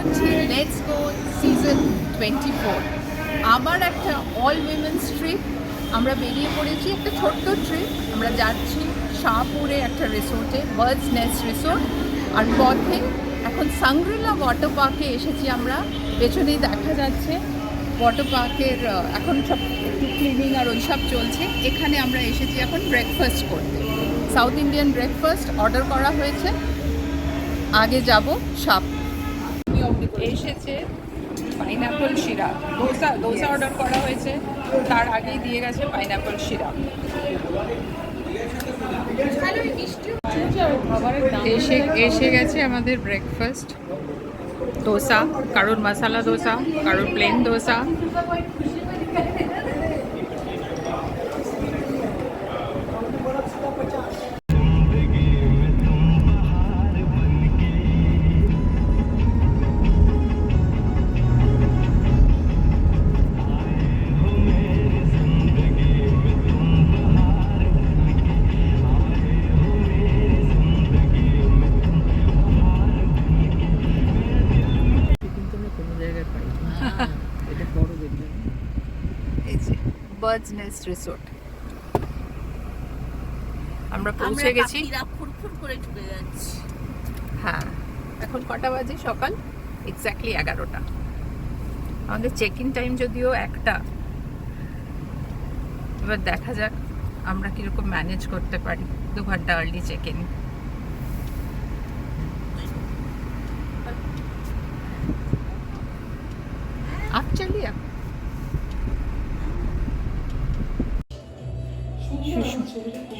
যাচ্ছি let's go season 24, আবার একটা অল উইমেন্স ট্রিপ। আমরা বেরিয়ে পড়েছি একটা ছোট্ট ট্রিপ। আমরা যাচ্ছি শাহপুরে একটা রিসোর্টে, বার্ডস নেস্ট রিসোর্ট। আর পথে এখন সাংগ্রিলা ওয়াটার পার্কে এসেছি আমরা। পেছনেই দেখা যাচ্ছে ওয়াটার পার্কের এখন সব একটু ক্লিনিং আর ওইসব চলছে। এখানে আমরা এসেছি এখন ব্রেকফাস্ট করতে। সাউথ ইন্ডিয়ান ব্রেকফাস্ট অর্ডার করা হয়েছে। আগে যাব শাহপুর। এসেছে পাইনাপল সিরাপ, দোসা অর্ডার করা হয়েছে, তার আগেই দিয়ে গেছে পাইনাপল সিরাপ। এসে গেছে আমাদের ব্রেকফাস্ট। দোসা, কারোর মশলা দোসা, কারোর plain dosa. Birds Nest resort আমরা পৌঁছে গেছি। ফুরফুর করে ঢুকে যাচ্ছি। হ্যাঁ, এখন কটা বাজে? সকাল এক্স্যাক্টলি 11টা। আমাদের চেক ইন টাইম যদিও 1টা। এবার দেখা যাক আমরা কিরকম ম্যানেজ করতে পারি 2 ঘন্টা আর্লি চেক ইন। आप चलिए।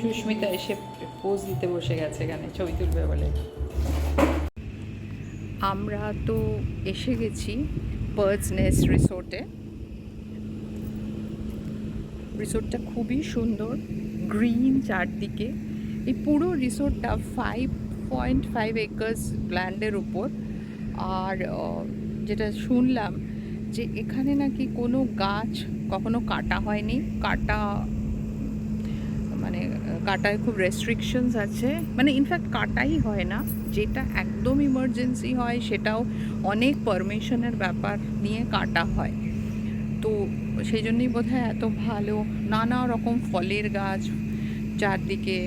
সুস্মিতা এসে পোজ দিতে বসে গেছে, এখানে ছবি তুলবে বলে। আমরা তো এসে গেছি বার্ডস নেস্ট রিসোর্টে। রিসোর্টটা খুবই সুন্দর, গ্রিন চারদিকে। এই পুরো রিসোর্টটা 5.5 একর্স ল্যান্ডের উপর। আর যেটা শুনলাম যে এখানে নাকি কোনো গাছ কখনো কাটা হয়নি। কাটায় খুব রেস্ট্রিকশনস আছে, মানে ইনফ্যাক্ট কাটাই হয় না। যেটা একদম ইমার্জেন্সি হয় সেটাও অনেক পারমিশনের ব্যাপার নিয়ে কাটা হয়। তো সেই জন্যই বোধহয় এত ভালো। নানা রকম ফলের গাছ চারদিকে।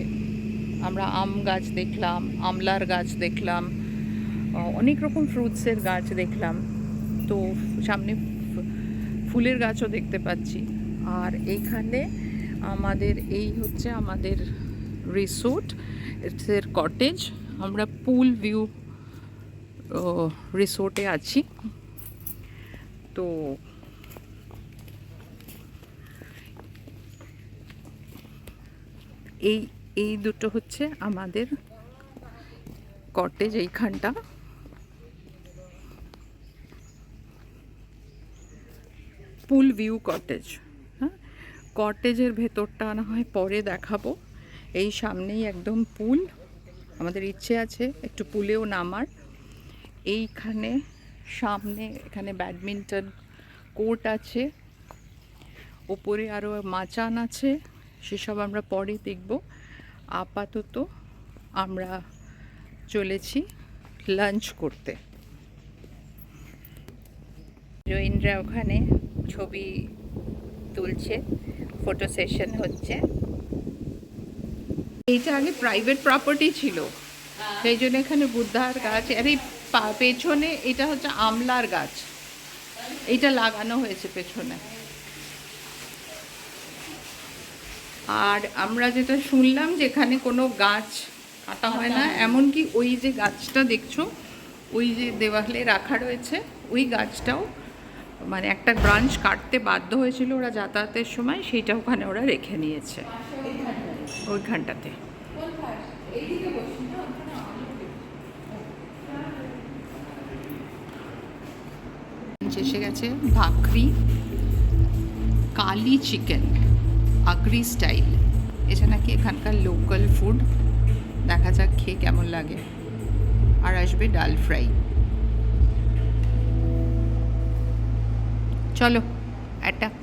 আমরা আম গাছ দেখলাম, আমলার গাছ দেখলাম, অনেক রকম ফ্রুটসের গাছ দেখলাম। তো সামনে ফুলের গাছও দেখতে পাচ্ছি। আর এইখানে এই হচ্ছে আমাদের রিসোর্ট, এর কটেজ। আমরা পুল ভিউ রিসোর্টে আছি। তো এই দুটো হচ্ছে আমাদের কটেজ। এইখানটা পুল ভিউ কটেজ। হ্যাঁ, কটেজের ভেতরটা না হয় পরে দেখাবো। এই সামনেই একদম পুল। আমাদের ইচ্ছে আছে একটু পুলেও নামার। এইখানে সামনে এখানে ব্যাডমিন্টন কোর্ট আছে, ওপরে আরও মাচান আছে, সেসব আমরা পরে দেখব। আপাতত আমরা চলেছি লাঞ্চ করতে। জৈনরা ওখানে ছবি তুলছে, ফটো সেশন হচ্ছে। এইটা আগে প্রাইভেট প্রপার্টি ছিল, সেই জন্য এখানে বুদ্ধার গাছ। আর এই পেছনে এটা হচ্ছে আমলার গাছ, এইটা লাগানো হয়েছে পেছনে। আর আমরা যেটা শুনলাম যে এখানে কোনো গাছ কাটা হয় না। এমনকি ওই যে গাছটা দেখছো, ওই যে দেওয়ালে রাখা রয়েছে, ওই গাছটাও মানে একটা ব্রাঞ্চ কাটতে বাধ্য হয়েছিল ওরা যাতায়াতের সময়, সেইটা ওখানে ওরা রেখে নিয়েছে ওইখানটাতে। এসে গেছে ভাকরি, কালি চিকেন, আগ্রি স্টাইল। এটা নাকি এখানকার লোকাল ফুড। দেখা যাক খেয়ে কেমন লাগে। আর আসবে ডাল ফ্রাই। চলো অ্যাটাক।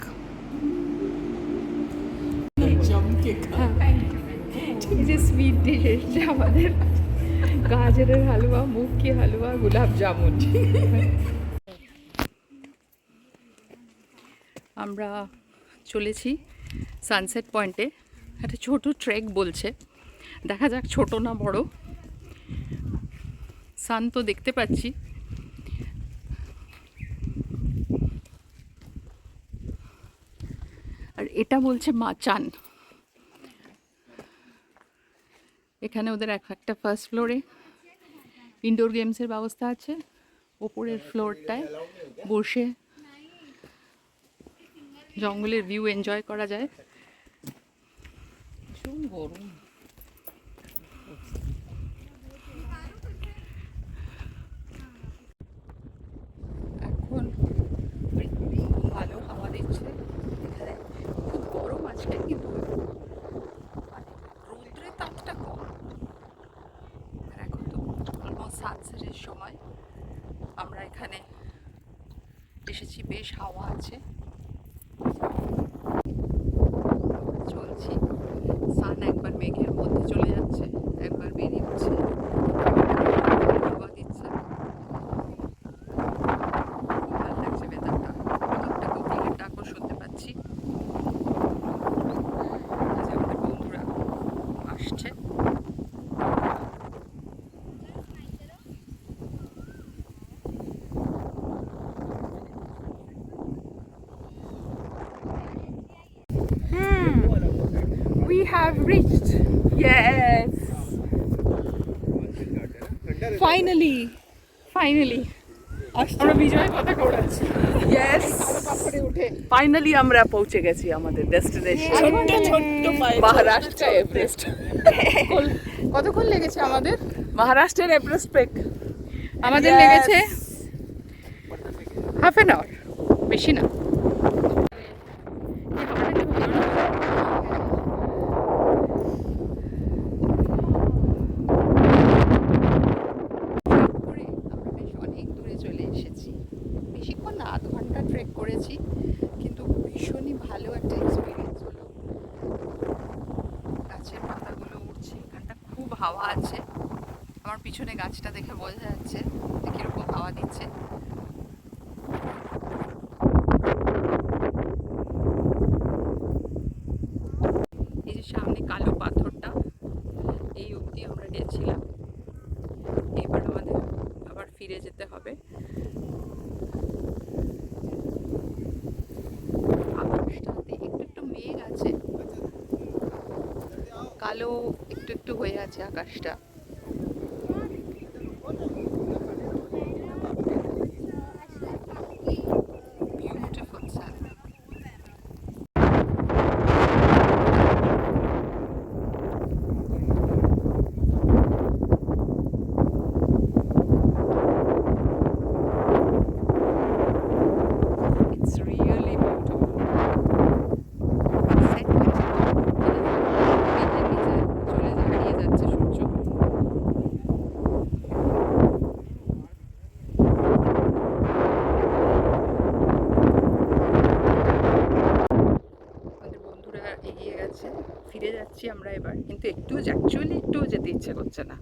এই যে সুইট ডিশ এসছে আমাদের, গাজরের হালুয়া, মুগ কি হালুয়া, গোলাপ জামুন। আমরা চলেছি সানসেট পয়েন্টে। একটা ছোট ট্রেক বলছে, দেখা যাক ছোট না বড়। সান তো দেখতে পাচ্ছি, আর এটা বলছে মাচান। এখানে ওদের একটা ফার্স্ট ফ্লোরে ইনডোর গেমসের ব্যবস্থা আছে, ওপরের ফ্লোরটায় বসে জঙ্গলের ভিউ এনজয় করা যায়। ভীষণ গরম। এখন ভালো হাওয়া দিচ্ছে। এখানে খুব গরম আজকে, কিন্তু মানে রৌদ্রের তাপটা কম। আর এখন তো অলমোস্ট সানসেটের সময়। আমরা এখানে এসেছি, বেশ হাওয়া আছে, চলছি। সান একবার মেঘের মধ্যে চলে যাচ্ছে, একবার বেরিয়ে উঠছে, হাওয়া দিচ্ছে। ভালো লাগছে বেদারটা। একটা কোকিলের ডাকও শুনতে পাচ্ছি। আমাদের বন্ধুরা আসছে। We have reached. Yes. Finally. আমরা বিজয় পতাকা উড়াচ্ছি। Yes. Finally আমরা পৌঁছে গেছি আমাদের ডেস্টিনেশন। ছোট্ট মহারাষ্ট্র এভারেস্ট। কতক্ষণ লেগেছে আমাদের? মহারাষ্ট্রের এভারেস্ট পেক আমাদের লেগেছে হাফ অ্যান আওয়ার, বেশি না। অনেক দূরে চলে এসেছি, বেশিক্ষণ না, আধ ঘন্টা ট্রেক করেছি, কিন্তু ভীষণই ভালো একটা এক্সপিরিয়েন্স হলো। গাছের পাতাগুলো উঠছে, এখানটা খুব হাওয়া আছে। আমার পিছনে গাছটা দেখে বোঝা যাচ্ছে যে কিরকম হাওয়া দিচ্ছে। এই যে সামনে কালো পাথরটা, এই অবধি আমরা গেছিলাম। এবার আমাদের আবার ফিরে যেতে হবে। আকাশটাতে একটু একটু মেঘ আছে, কালো একটু একটু হয়ে আছে আকাশটা। Beautiful sun. It's really beautiful. Set হয়েছে তো, মেঘের নিচে চলে হারিয়ে যাচ্ছে সূর্য। আমাদের বন্ধুরা এগিয়ে গেছে, ফিরে যাচ্ছি আমরা এবার, কিন্তু একটুও যেতে ইচ্ছে করছে না।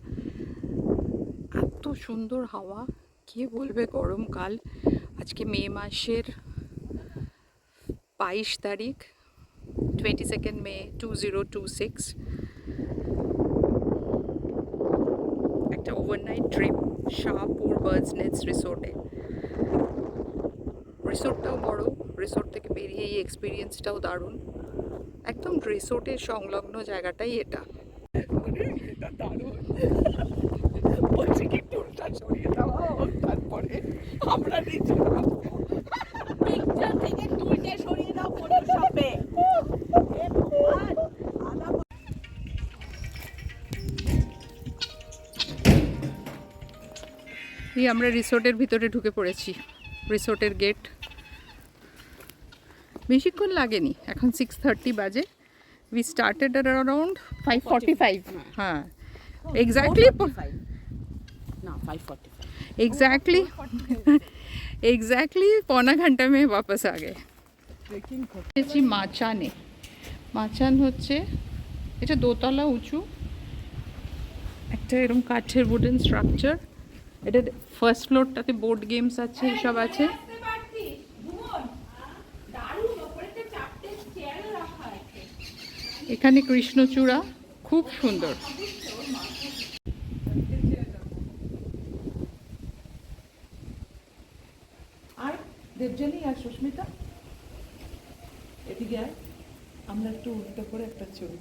এত সুন্দর হাওয়া, কে বলবে গরমকাল। আজকে মে মাসের 22 তারিখ, 22 মে 2026। একটা overnight trip Shahpur birds nest রিসোর্টে। রিসোর্টটাও বড়, রিসোর্ট থেকে বেরিয়ে এই এক্সপিরিয়েন্সটাও দারুণ। একদম রিসোর্টের সংলগ্ন জায়গাটাই এটা। বলছি কি টুলটা সরিয়ে দাও, তারপরে আমরা নিচে নামবো। পিকচার থেকে টুলটা সরিয়ে দাও ফটোশপে। এই আমরা রিসোর্টের ভিতরে ঢুকে পড়েছি। রিসোর্টের গেট, বেশিক্ষণ লাগেনি, এখন 6:30 বাজে। We started at around 5:45। हाँ एग्जैक्टली एग्जैक्टली पौना घंटा में वापस आ गए। মাচানে, মাচান হচ্ছে এটা দোতলা উঁচু একটা এরকম কাঠের উডেন স্ট্রাকচার। এটা ফার্স্ট ফ্লোরটাতে বোর্ড গেমস আছে, এইসব আছে। এখানে কৃষ্ণচূড়া, খুব সুন্দর। আর দেবজানী আর সুস্মিতা এদিকে আয়, আমরা একটু উল্টো করে একটা ছবি।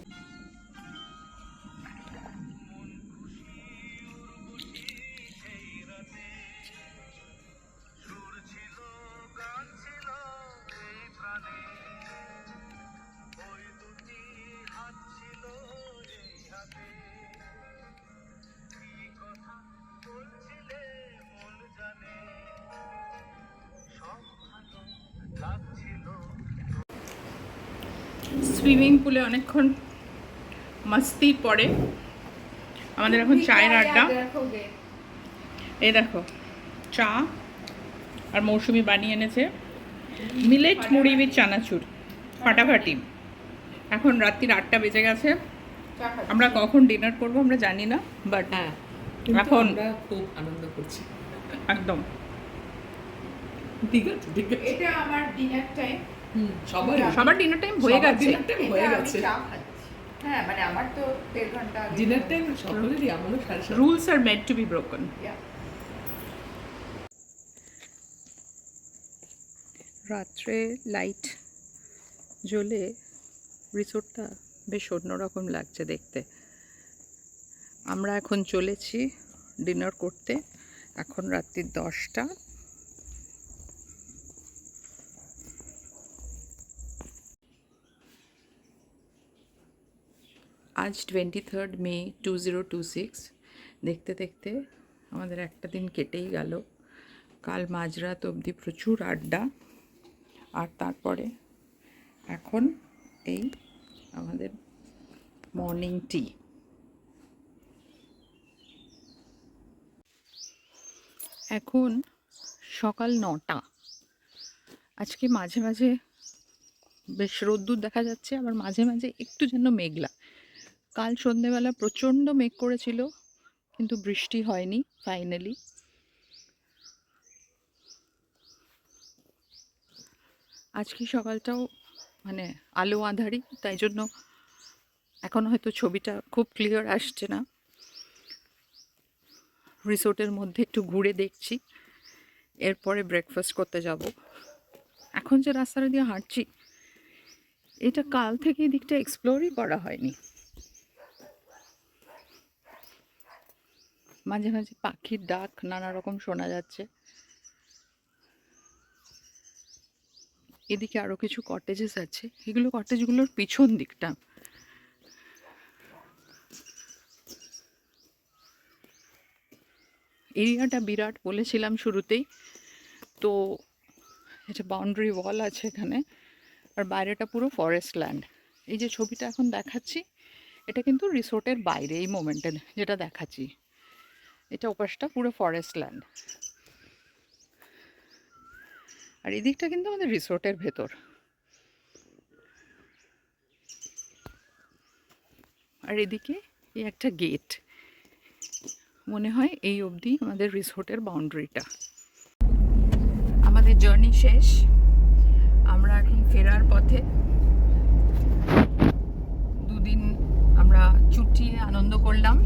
সুইমিং পুলে অনেকক্ষণ মস্তির পরে আমাদের এখন চায়ের আড্ডা। এই দেখো চা আর মৌসুমি বানিয়ে এনেছে মিলেট মুড়ি উইথ চানাচুর, ফাটাফাটি। এখন রাত্রির 8টা বেজে গেছে। আমরা কখন ডিনার করব আমরা জানি না, বাট হ্যাঁ এখন আমরা খুব আনন্দ করছি। একদম ঠিক আছে ঠিক আছে, এটা আমার ডিনার টাইম। সবার ডিনার টাইম হয়ে গেছে। হয়ে গেছে। হ্যাঁ, মানে আমার তো 1.5 ঘন্টা আগে ডিনার টাইম সকলেরই, আমারও 7:30। Rules are made to be broken. রাত্রে লাইট জ্বলে রিসোর্টটা বেশ অন্যরকম লাগছে দেখতে। আমরা এখন চলেছি ডিনার করতে। এখন রাত্রি 10টা। আজ 23 মে 2026। দেখতে দেখতে আমাদের একটা দিন কেটেই গেল। কাল মাঝরাত অবধি প্রচুর আড্ডা, আর তারপরে এখন এই আমাদের মর্নিং টি। এখন সকাল 9টা। আজকে মাঝে মাঝে বেশ রোদ্দুর দেখা যাচ্ছে, আবার মাঝে মাঝে একটু যেন মেঘলা। কাল সন্ধেবেলা প্রচণ্ড মেঘ করেছিল, কিন্তু বৃষ্টি হয়নি ফাইনালি। আজকে সকালটাও মানে আলো আঁধারি, তাই জন্য এখন হয়তো ছবিটা খুব ক্লিয়ার আসছে না। রিসোর্টের মধ্যে একটু ঘুরে দেখছি, এরপরে ব্রেকফাস্ট করতে যাব। এখন যে রাস্তাটা দিয়ে হাঁটছি, এটা কাল থেকে এই দিকটা এক্সপ্লোরই করা হয়নি। মাঝে মাঝে পাখির ডাক নানা রকম শোনা যাচ্ছে। এদিকে আরো কিছু কটেজেস আছে, এগুলো কটেজগুলোর পিছন দিকটা। এরিয়াটা বিরাট বলেছিলাম শুরুতেই, তো এটা বাউন্ডারি ওয়াল আছে এখানে, আর বাইরেটা পুরো ফরেস্ট ল্যান্ড। এই যে ছবিটা এখন দেখাচ্ছি, এটা কিন্তু রিসোর্টের বাইরে। এই মোমেন্টে যেটা দেখাচ্ছি, এটা ওপাশটা পুরো ফরেস্ট ল্যান্ড, আর এদিকটা কিন্তু আমাদের রিসোর্টের ভেতর। আর এদিকে এই একটা গেট, মনে হয় এই অবধি আমাদের রিসোর্টের বাউন্ডারিটা। আমাদের জার্নি শেষ, আমরা এখন ফেরার পথে। দুদিন আমরা চুটিয়ে আনন্দ করলাম।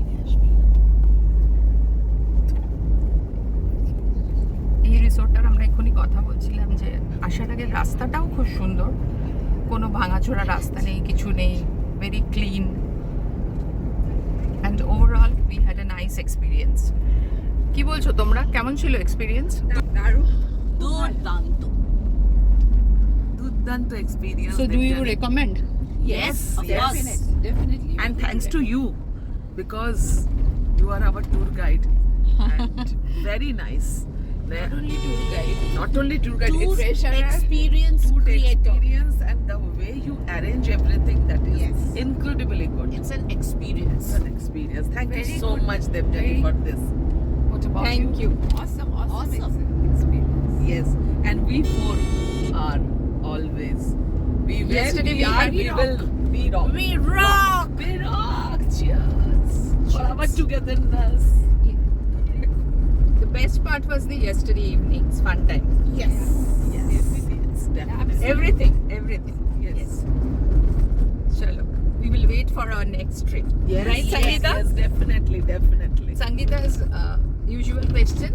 এই রিসোর্টটার আমরা এক্ষুনি কথা বলছিলাম যে আসার আগে রাস্তাটাও খুব সুন্দর, কোনো ভাঙাচোরা রাস্তা নেই, কিছু নেই, very clean, and overall we had a nice experience. কি বলছো তোমরা, কেমন ছিল এক্সপিরিয়েন্স? দারুণ, দুর্দান্ত দুর্দান্ত experience. So do you recommend? Yes, Yes. definitely. And thanks to you, because you are our tour guide and very nice. Not only tour guide, Not only tour guide, tour it's experience food creator. experience and the way you arrange everything, that is Yes. incredibly good. It's an experience. It's an experience. Thank you Very so good. much, Devjani, Very- for this. What about Thank you? you. Awesome. Experience. Yes, and we four are always. We will. Yesterday we are. had We will. We rock. We rock. We rock. Cheers. For our togetherness. The best part was the yesterday evenings, fun time. Yes. Definitely. Everything. Yes. Chalo. We will wait for our next trip. Yes. Right, Sangeeta? Yes, definitely. Sangeeta's usual question.